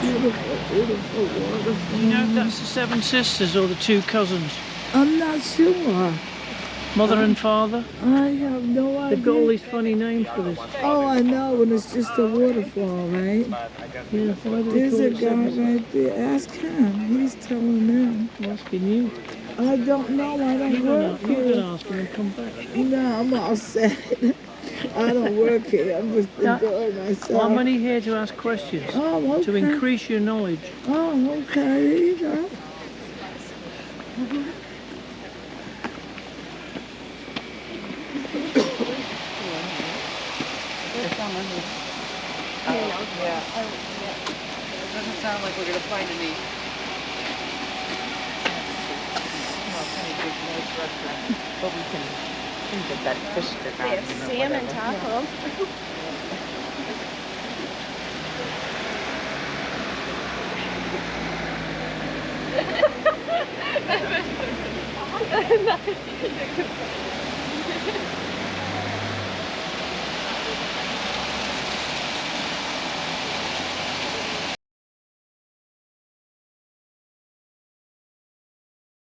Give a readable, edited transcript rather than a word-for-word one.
Beautiful, beautiful waterfall. Do you know if that's the Seven Sisters or the two cousins? I'm not sure. Mother and father? I have no idea. They've got all these funny names for this. Oh, I know, and it's just a waterfall, right? Yeah, why do they There's call a it guy Seven Sisters? right there. Ask him. He's telling them. I'm asking you. I don't know. I don't You're work going to here. ask him and come back. No, I'm all set. I don't work here. I'm just enjoying myself. Well, I'm only here to ask questions. Oh, okay. To increase your knowledge. Oh, okay. There you go. Yeah. It doesn't sound like we're going to find any big nice restaurants, but we can get that fish stick out. They have salmon tacos.